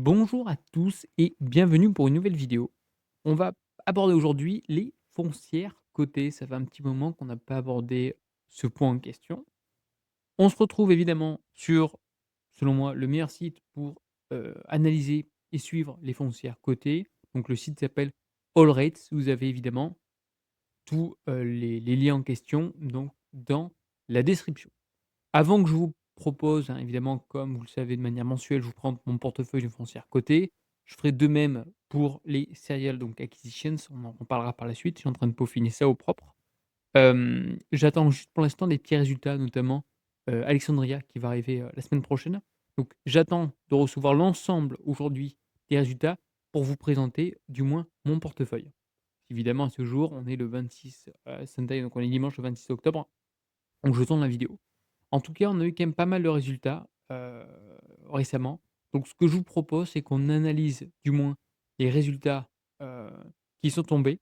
Bonjour à tous et bienvenue pour une nouvelle vidéo. On va aborder aujourd'hui les foncières cotées. Ça fait un petit moment qu'on n'a pas abordé ce point en question. On se retrouve évidemment sur, selon moi, le meilleur site pour analyser et suivre les foncières cotées. Donc le site s'appelle AllRates. Vous avez évidemment tous les liens en question donc, dans la description. Avant que je vous propose, hein, évidemment, comme vous le savez, de manière mensuelle, je vous présente mon portefeuille de foncières cotées. Je ferai de même pour les serial donc acquisitions, on en reparlera par la suite. Je suis en train de peaufiner ça au propre. J'attends juste pour l'instant des petits résultats, notamment, Alexandria qui va arriver, la semaine prochaine. Donc j'attends de recevoir l'ensemble aujourd'hui des résultats pour vous présenter, du moins, mon portefeuille. Évidemment, à ce jour, on est le 26, Sunday, donc on est dimanche le 26 octobre, donc je tourne la vidéo. En tout cas, on a eu quand même pas mal de résultats, récemment. Donc ce que je vous propose, c'est qu'on analyse du moins les résultats, heu, qui sont tombés.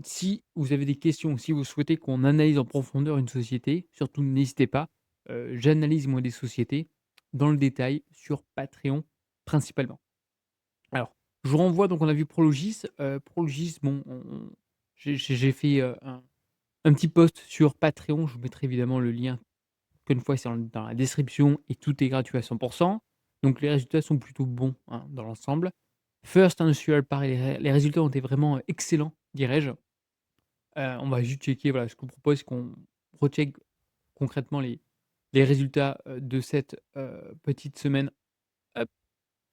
Si vous avez des questions, si vous souhaitez qu'on analyse en profondeur une société, surtout n'hésitez pas. J'analyse moi des sociétés dans le détail sur Patreon principalement. Alors, je vous renvoie donc on a vu Prologis, Prologis bon j'ai fait, un petit post sur Patreon, je vous mettrai évidemment le lien. Encore une fois, c'est dans la description et tout est gratuit à 100. Donc les résultats sont plutôt bons, hein, dans l'ensemble. First Industrial, pareil, les résultats ont été vraiment, excellents, dirais-je. On va juste checker, voilà, ce qu'on propose, c'est qu'on recheck concrètement les résultats, de cette, petite semaine. Hop,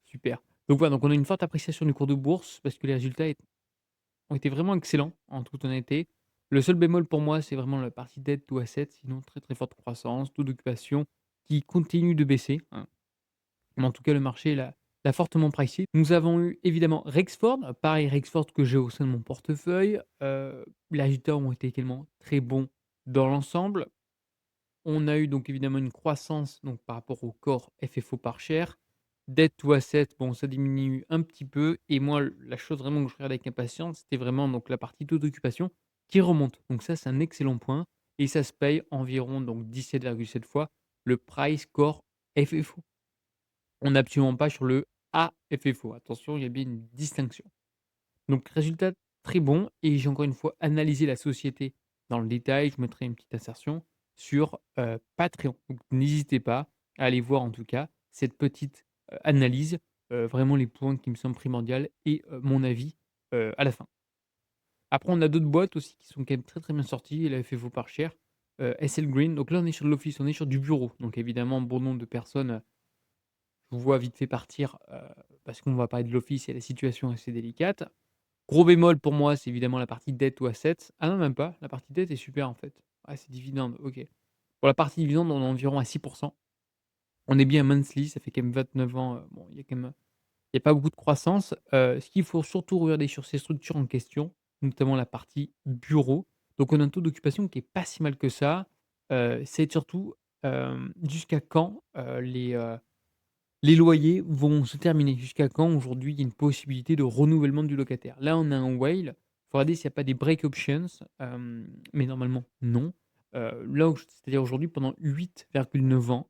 super. Donc voilà, donc on a une forte appréciation du cours de bourse parce que les résultats ont été vraiment excellents, en toute honnêteté. Le seul bémol pour moi, c'est vraiment la partie dette to asset, sinon très, très forte croissance, taux d'occupation qui continue de baisser, hein. Mais en tout cas, le marché l'a fortement pricé. Nous avons eu évidemment Rexford, pareil Rexford que j'ai au sein de mon portefeuille. Les résultats ont été également très bons dans l'ensemble. On a eu donc évidemment une croissance donc par rapport au corps FFO par share. Debt to asset, bon ça diminue un petit peu et moi la chose vraiment que je regarde avec impatience, c'était vraiment donc la partie taux d'occupation qui remonte. Donc ça, c'est un excellent point et ça se paye environ donc 17,7 fois le price core FFO. On n'est absolument pas sur le AFFO. Attention, il y a bien une distinction. Donc résultat très bon et j'ai encore une fois analysé la société dans le détail. Je mettrai une petite insertion sur, Patreon. Donc n'hésitez pas à aller voir en tout cas cette petite, analyse, vraiment les points qui me semblent primordiaux et mon avis, à la fin. Après on a d'autres boîtes aussi qui sont quand même très, très bien sorties et la FFO par share, SL Green. Donc là on est sur de l'office, on est sur du bureau. Donc évidemment bon nombre de personnes, je vous vois vite fait partir, parce qu'on va parler de l'office et la situation est assez délicate. Gros bémol pour moi, c'est évidemment la partie dette ou assets. Ah non, même pas, la partie dette est super en fait. Ah, c'est dividende, OK. Pour la partie dividende, on est environ à 6. On est bien monthly, ça fait quand même 29 ans, bon, il y a pas beaucoup de croissance. Ce qu'il faut surtout regarder sur ces structures en question, notamment la partie bureau. Donc on a un taux d'occupation qui est pas si mal que ça. C'est surtout, jusqu'à quand, les loyers vont se terminer. Jusqu'à quand aujourd'hui il y a une possibilité de renouvellement du locataire? Là, on a un whale, il faut regarder s'il y a pas des break options, mais normalement non. Là où c'est-à-dire aujourd'hui pendant 8,9 ans,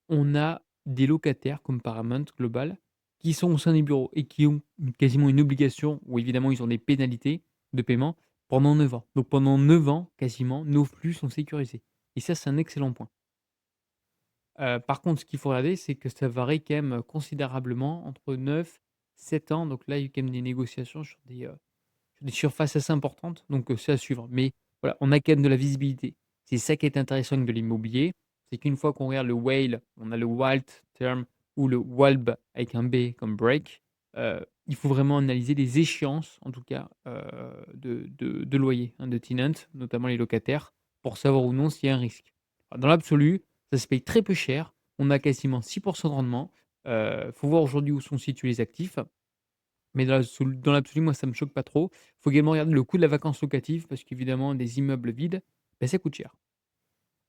on a des locataires comme Paramount Global qui sont au sein des bureaux et qui ont quasiment une obligation ou évidemment ils ont des pénalités de paiement pendant 9 ans. Donc pendant 9 ans, quasiment, nos flux sont sécurisés et ça, c'est un excellent point. Par contre, ce qu'il faut regarder, c'est que ça varie quand même, considérablement entre 9, 7 ans. Donc là, il y a eu quand même des négociations sur des surfaces assez importantes, donc c'est à suivre. Mais voilà, on a quand même de la visibilité. C'est ça qui est intéressant avec de l'immobilier, c'est qu'une fois qu'on regarde le whale, on a le WALT term ou le WALB avec un B comme break, il faut vraiment analyser les échéances, en tout cas, de loyer, hein, de tenants, notamment les locataires, pour savoir ou non s'il y a un risque. Dans l'absolu, ça se paye très peu cher. On a quasiment 6 de rendement. Faut voir aujourd'hui où sont situés les actifs. Mais dans l'absolu, moi, ça me choque pas trop. Il faut également regarder le coût de la vacance locative parce qu'évidemment, des immeubles vides, bah, ça coûte cher.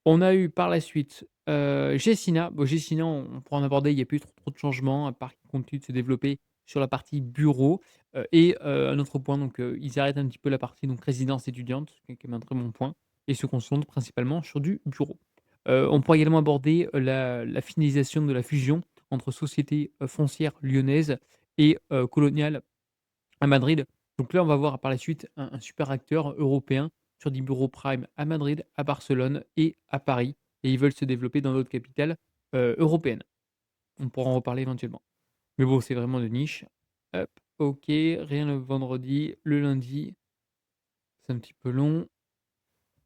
On a eu par la suite, Gecina. Bon, Gecina, on pourra en aborder, il y a plus trop de changements à part qu'ils continuent de se développer sur la partie bureau, un autre point donc, ils arrêtent un petit peu la partie donc résidence étudiante, qui est quand même un très bon point et se concentrent principalement sur du bureau. On pourra également aborder, la finalisation de la fusion entre sociétés, foncières lyonnaises et coloniales à Madrid. Donc là, on va voir par la suite un super acteur européen sur des bureaux prime à Madrid, à Barcelone et à Paris et ils veulent se développer dans d'autres capitales, européennes. On pourra en reparler éventuellement. Mais bon, c'est vraiment de niche. Hop, OK, rien le vendredi. Le lundi, c'est un petit peu long.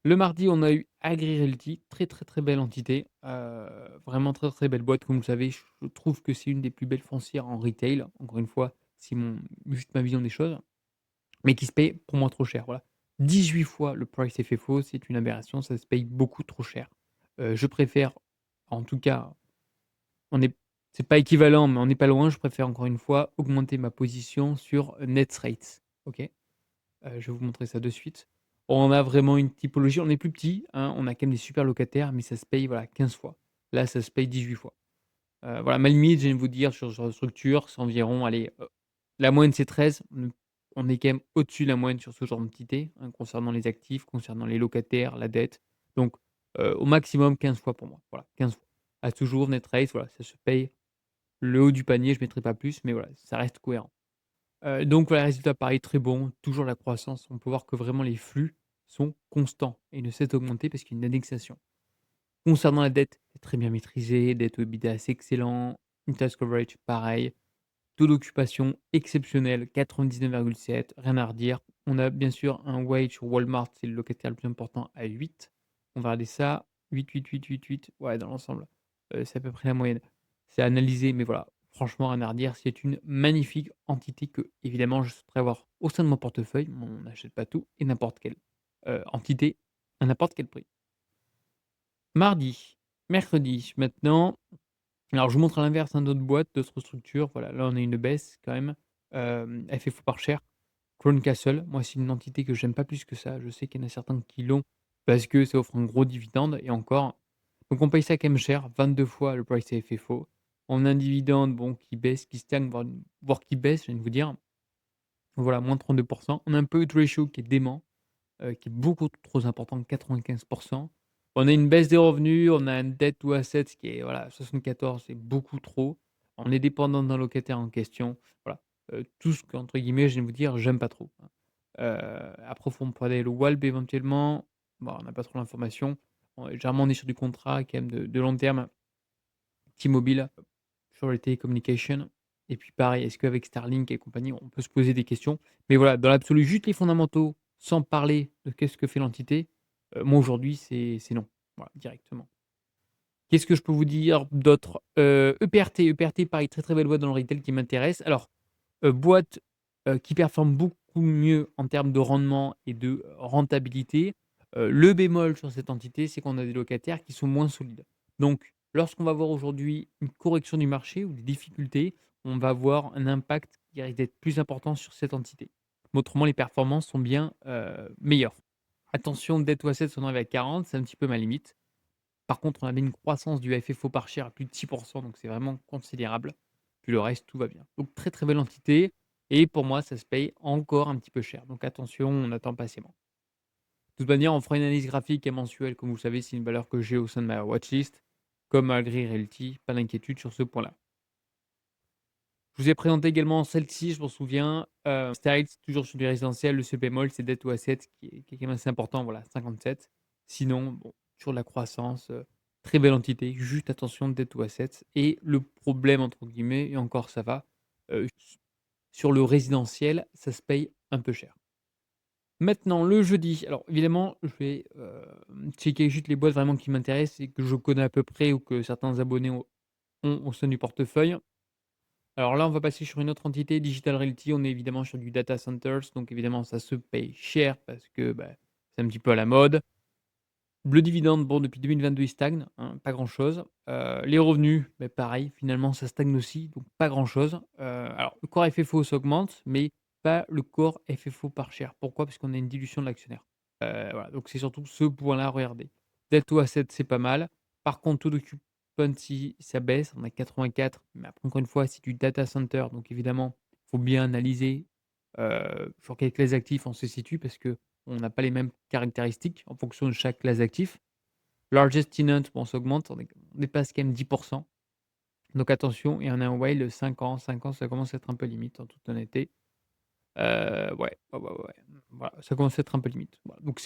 Le mardi, on a eu Agri Realty, très, très, très belle entité, vraiment très, très belle boîte. Comme vous le savez, je trouve que c'est une des plus belles foncières en retail. Encore une fois, c'est mon juste ma vision des choses, mais qui se paye pour moi trop cher, voilà. 18 fois le price FFO, c'est une aberration, ça se paye beaucoup trop cher. Je préfère, en tout cas, on est c'est pas équivalent, mais on n'est pas loin. Je préfère encore une fois augmenter ma position sur NetRates, OK? Je vais vous montrer ça de suite. On a vraiment une typologie, on est plus petit, hein, on a quand même des super locataires, mais ça se paye, voilà, 15 fois. Là, ça se paye 18 fois. Voilà, ma limite, je viens de vous dire sur ce genre de structure, c'est environ, allez, la moyenne c'est 13, on est quand même au-dessus de la moyenne sur ce genre d'entité, hein, concernant les actifs, concernant les locataires, la dette. Donc, au maximum 15 fois pour moi, voilà, 15 fois. À ce jour, NetRates, voilà, ça se paye le haut du panier, je ne mettrai pas plus, mais voilà, ça reste cohérent. Donc voilà, résultat pareil, très bon, toujours la croissance. On peut voir que vraiment les flux sont constants et ne cessent d'augmenter parce qu'il y a une indexation. Concernant la dette, c'est très bien maîtrisé, dette au EBITDA assez excellent, interest coverage pareil, taux d'occupation exceptionnel, 99,7, rien à redire. On a bien sûr un weight sur Walmart, c'est le locataire le plus important à 8. On va regarder ça, 8, 8, 8, 8, 8, ouais, dans l'ensemble, c'est à peu près la moyenne. C'est analysé, mais voilà, franchement, rien à redire. C'est une magnifique entité que, évidemment, je souhaiterais avoir au sein de mon portefeuille. On n'achète pas tout et n'importe quelle entité à n'importe quel prix. Mardi, mercredi, maintenant. Alors, je vous montre à l'inverse, hein, d'autres boîtes, d'autres structures. Voilà, là, on a une baisse quand même. FFO par share. Crown Castle, moi, c'est une entité que j'aime pas plus que ça. Je sais qu'il y en a certains qui l'ont parce que ça offre un gros dividende et encore. Donc, on paye ça quand même cher, 22 fois le price FFO. On a un dividende bon, qui baisse, qui stagne, voire qui baisse, je viens de vous dire. Voilà, moins 32%. On a un peu de ratio qui est dément, qui est beaucoup trop important, 95%. On a une baisse des revenus, on a un debt to assets qui est voilà, 74, c'est beaucoup trop. On est dépendant d'un locataire en question. Voilà, tout ce qu'entre guillemets, je viens de vous dire, j'aime pas trop, hein. Après, faut me parler le WALB éventuellement. Bon, on n'a pas trop l'information. Généralement, on est sur du contrat quand même de long terme, T-Mobile, sur les télécommunications et puis pareil, est-ce qu'avec Starlink et compagnie, on peut se poser des questions? Mais voilà, dans l'absolu, juste les fondamentaux, sans parler de qu'est-ce que fait l'entité, moi aujourd'hui, c'est non, voilà, directement. Qu'est-ce que je peux vous dire d'autre? EPRT, EPRT pareil, très, très belle boîte dans le retail qui m'intéresse. Alors, boîte, qui performe beaucoup mieux en termes de rendement et de rentabilité. Le bémol sur cette entité, c'est qu'on a des locataires qui sont moins solides. Donc lorsqu'on va voir aujourd'hui une correction du marché ou des difficultés, on va avoir un impact qui risque d'être plus important sur cette entité. Autrement, les performances sont bien, meilleures. Attention, debt to assets, on arrive à 40, c'est un petit peu ma limite. Par contre, on avait une croissance du FFO par share à plus de 6, donc c'est vraiment considérable. Puis le reste, tout va bien. Donc très, très belle entité et pour moi, ça se paye encore un petit peu cher. Donc attention, on attend patiemment. De toute manière, on fera une analyse graphique et mensuelle, comme vous le savez, c'est une valeur que j'ai au sein de ma watchlist, comme Agri Realty, pas d'inquiétude sur ce point-là. Je vous ai présenté également celle-ci, je m'en souviens, Styles, toujours sur du résidentiel, le CPMOL, c'est debt to asset qui est quand même assez important, voilà, 57. Sinon, bon, sur la croissance, très belle entité, juste attention, debt to assets et le problème entre guillemets et encore ça va, sur le résidentiel, ça se paye un peu cher. Maintenant le jeudi, alors évidemment, je vais, checker juste les boîtes vraiment qui m'intéressent et que je connais à peu près ou que certains abonnés ont au sein du portefeuille. Alors là, on va passer sur une autre entité, Digital Realty. On est évidemment sur du data centers, donc évidemment, ça se paye cher parce que, bah, c'est un petit peu à la mode. Le dividende, bon, depuis 2022, il stagne, hein, pas grand-chose. Les revenus, beh, pareil, finalement, ça stagne aussi, donc pas grand-chose. Alors le core FFO s'augmente, mais pas le core FFO par share. Pourquoi? Parce qu'on a une dilution de l'actionnaire. Voilà, donc c'est surtout ce point-là à regarder. Debt to asset, c'est pas mal. Par contre, taux d'occupancy, ça baisse, on a 84, mais après, encore une fois, c'est du data center, donc évidemment, il faut bien analyser, sur quelle classe d'actifs on se situe parce qu'on n'a pas les mêmes caractéristiques en fonction de chaque classe d'actifs. Largest tenant, bon, ça augmente, on dépasse quand même 10. Donc attention et on a un whale 5 ans, ça commence à être un peu limite en toute honnêteté. Ouais. Voilà, ça commence à être un peu limite. Voilà, donc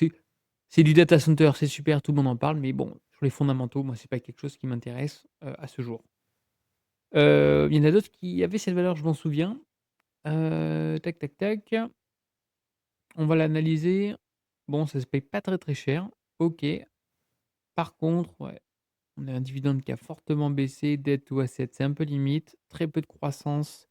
c'est du data center, c'est super, tout le monde en parle, mais bon, sur les fondamentaux, moi, c'est pas quelque chose qui m'intéresse, à ce jour. Il y en a d'autres qui avaient cette valeur, je m'en souviens. Tac, tac, tac. On va l'analyser. Bon, ça se paye pas très, très cher. OK. Par contre, ouais, on a un dividende qui a fortement baissé, dette to asset, c'est un peu limite, très peu de croissance.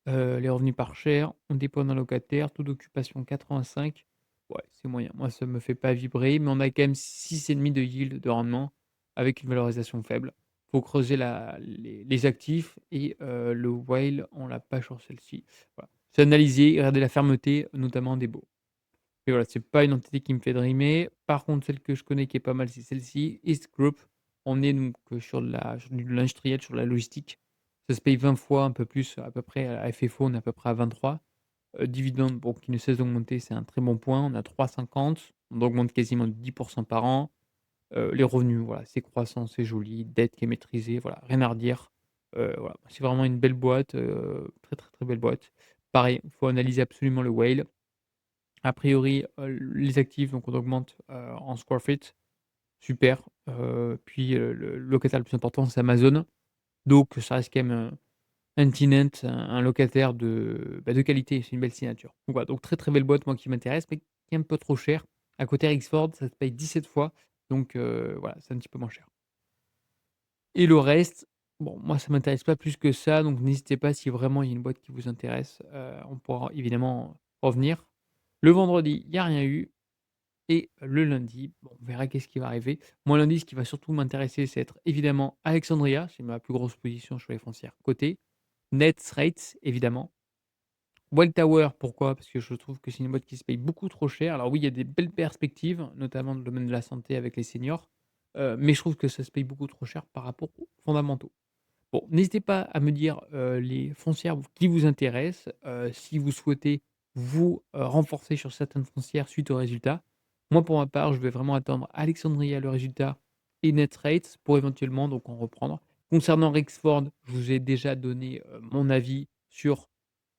Les revenus par share, on dépend d'un locataire, taux d'occupation 85. Ouais, c'est moyen. Moi, ça me fait pas vibrer, mais on a quand même 6,5 de yield de rendement avec une valorisation faible. Faut creuser les actifs et le whale, on l'a pas sur celle-ci. Voilà. C'est analyser, regarder la fermeté, notamment des baux. Et voilà, c'est pas une entité qui me fait dreamer. Par contre, celle que je connais qui est pas mal, c'est celle-ci, East Group. On est donc sur de l'industriel, sur la logistique. Ça se paye 20 fois, un peu plus, à peu près, à FFO, on est à peu près à 23. Dividende, bon, qui ne cesse d'augmenter, c'est un très bon point. On a 3,50. On augmente quasiment de 10 par an. Les revenus, voilà, c'est croissant, c'est joli. Dette qui est maîtrisée, voilà, rien à redire. Voilà, c'est vraiment une belle boîte, très, très, très belle boîte. Pareil, il faut analyser absolument le whale. A priori, les actifs, donc on augmente, en square feet, super. Puis, le locataire le plus important, c'est Amazon. Donc ça reste quand même, un tenant, un locataire de qualité, c'est une belle signature. Donc voilà, donc très, très belle boîte, moi qui m'intéresse, mais qui est un peu trop chère. À côté Rexford, ça se paye 17 fois, donc voilà, c'est un petit peu moins cher. Et le reste, bon, moi ça m'intéresse pas plus que ça, donc n'hésitez pas si vraiment il y a une boîte qui vous intéresse, on pourra évidemment revenir. Le vendredi, il y a rien eu. Et le lundi, bon, on verra qu'est-ce qui va arriver. Moi, lundi, ce qui va surtout m'intéresser, c'est être évidemment Alexandria, c'est ma plus grosse position sur les foncières cotées. Netsrates, évidemment. Welltower, pourquoi? Parce que je trouve que c'est une boîte qui se paye beaucoup trop cher. Alors oui, il y a des belles perspectives, notamment dans le domaine de la santé avec les seniors, mais je trouve que ça se paye beaucoup trop cher par rapport aux fondamentaux. Bon, n'hésitez pas à me dire, les foncières qui vous intéressent, si vous souhaitez vous, renforcer sur certaines foncières suite aux résultats. Moi, pour ma part, je vais vraiment attendre Alexandria, le résultat et Netrates pour éventuellement donc en reprendre. Concernant Rexford, je vous ai déjà donné, mon avis sur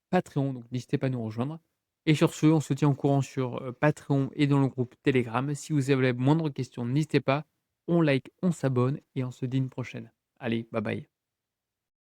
Patreon, donc n'hésitez pas à nous rejoindre. Et sur ce, on se tient au courant sur, Patreon et dans le groupe Telegram. Si vous avez la moindre question, n'hésitez pas, on like, on s'abonne et on se dit une prochaine. Allez, bye bye.